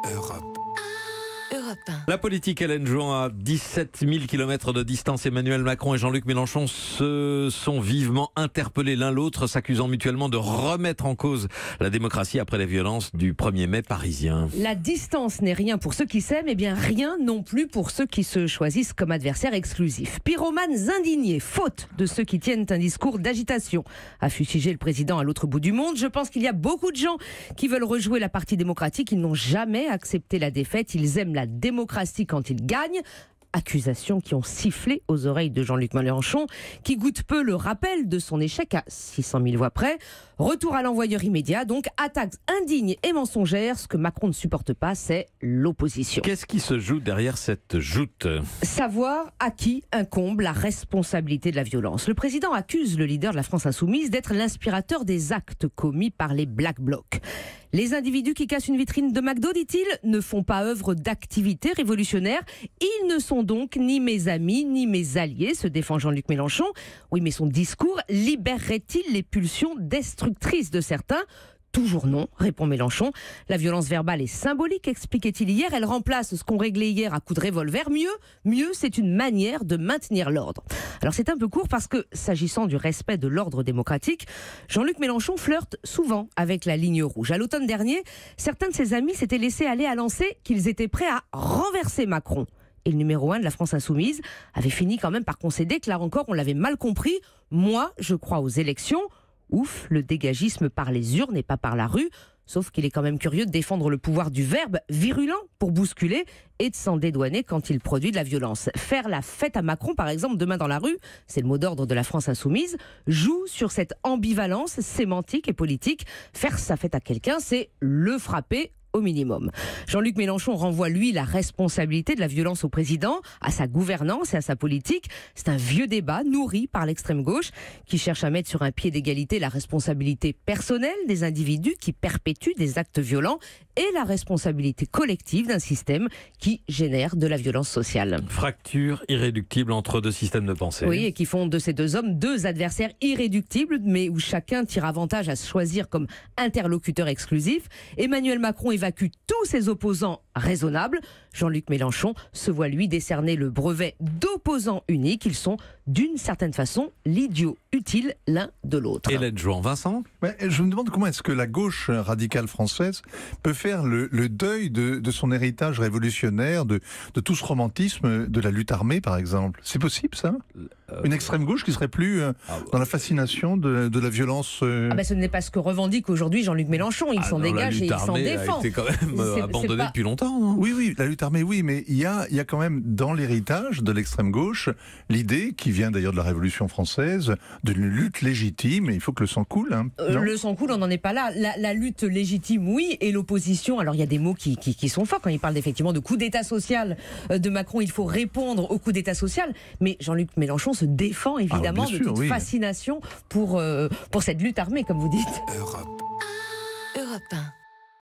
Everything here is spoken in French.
Europe 1. La politique, Hélène Jouan, à 17 000 km de distance. Emmanuel Macron et Jean-Luc Mélenchon se sont vivement interpellés l'un l'autre, s'accusant mutuellement de remettre en cause la démocratie après les violences du 1er mai parisien. La distance n'est rien pour ceux qui s'aiment, et bien rien non plus pour ceux qui se choisissent comme adversaires exclusifs. Pyromanes indignés, faute de ceux qui tiennent un discours d'agitation, a fustigé le président à l'autre bout du monde. Je pense qu'il y a beaucoup de gens qui veulent rejouer la partie démocratique. Ils n'ont jamais accepté la défaite. Ils aiment la démocratie quand ils gagnent. Accusations qui ont sifflé aux oreilles de Jean-Luc Mélenchon, qui goûte peu le rappel de son échec à 600 000 voix près. Retour à l'envoyeur immédiat, donc attaques indignes et mensongères. Ce que Macron ne supporte pas, c'est l'opposition. Qu'est-ce qui se joue derrière cette joute ? Savoir à qui incombe la responsabilité de la violence. Le président accuse le leader de la France Insoumise d'être l'inspirateur des actes commis par les Black Blocs. Les individus qui cassent une vitrine de McDo, dit-il, ne font pas œuvre d'activité révolutionnaire. Ils ne sont donc ni mes amis, ni mes alliés, se défend Jean-Luc Mélenchon. Oui, mais son discours libérerait-il les pulsions destructrices de certains ? Toujours non, répond Mélenchon. La violence verbale est symbolique, expliquait-il hier. Elle remplace ce qu'on réglait hier à coups de revolver. Mieux, c'est une manière de maintenir l'ordre. Alors c'est un peu court parce que, s'agissant du respect de l'ordre démocratique, Jean-Luc Mélenchon flirte souvent avec la ligne rouge. À l'automne dernier, certains de ses amis s'étaient laissés aller à lancer qu'ils étaient prêts à renverser Macron. Et le numéro 1 de la France Insoumise avait fini quand même par concéder que là encore, on l'avait mal compris. Moi, je crois aux élections. Ouf, le dégagisme par les urnes et pas par la rue. Sauf qu'il est quand même curieux de défendre le pouvoir du verbe virulent pour bousculer et de s'en dédouaner quand il produit de la violence. Faire la fête à Macron, par exemple, demain dans la rue, c'est le mot d'ordre de la France Insoumise, joue sur cette ambivalence sémantique et politique. Faire sa fête à quelqu'un, c'est le frapper au minimum. Jean-Luc Mélenchon renvoie, lui, la responsabilité de la violence au président, à sa gouvernance et à sa politique. C'est un vieux débat nourri par l'extrême gauche qui cherche à mettre sur un pied d'égalité la responsabilité personnelle des individus qui perpétuent des actes violents et la responsabilité collective d'un système qui génère de la violence sociale. Fracture irréductible entre deux systèmes de pensée. Oui, et qui font de ces deux hommes deux adversaires irréductibles, mais où chacun tire avantage à se choisir comme interlocuteur exclusif. Emmanuel Macron évacue tous ses opposants raisonnables. Jean-Luc Mélenchon se voit lui décerner le brevet d'opposant unique. Ils sont d'une certaine façon l'idiot utile l'un de l'autre. Hélène Jouan, Vincent ? Je me demande comment est-ce que la gauche radicale française peut faire le deuil de son héritage révolutionnaire, de tout ce romantisme de la lutte armée par exemple. C'est possible ça ? Une extrême gauche qui serait plus dans la fascination de la violence Ce n'est pas ce que revendique aujourd'hui Jean-Luc Mélenchon. Il s'en dégage et il s'en défend. A été quand même abandonné depuis longtemps, non ? Oui, la lutte armée, oui, mais il y a quand même dans l'héritage de l'extrême gauche l'idée, qui vient d'ailleurs de la Révolution française, d'une lutte légitime, et il faut que le sang coule. Le sang coule, on n'en est pas là. La lutte légitime, oui, et l'opposition, alors il y a des mots qui sont forts quand il parle effectivement de coup d'État social de Macron, il faut répondre au coup d'État social, mais Jean-Luc Mélenchon se défend évidemment de toute fascination pour cette lutte armée, comme vous dites. Europe 1.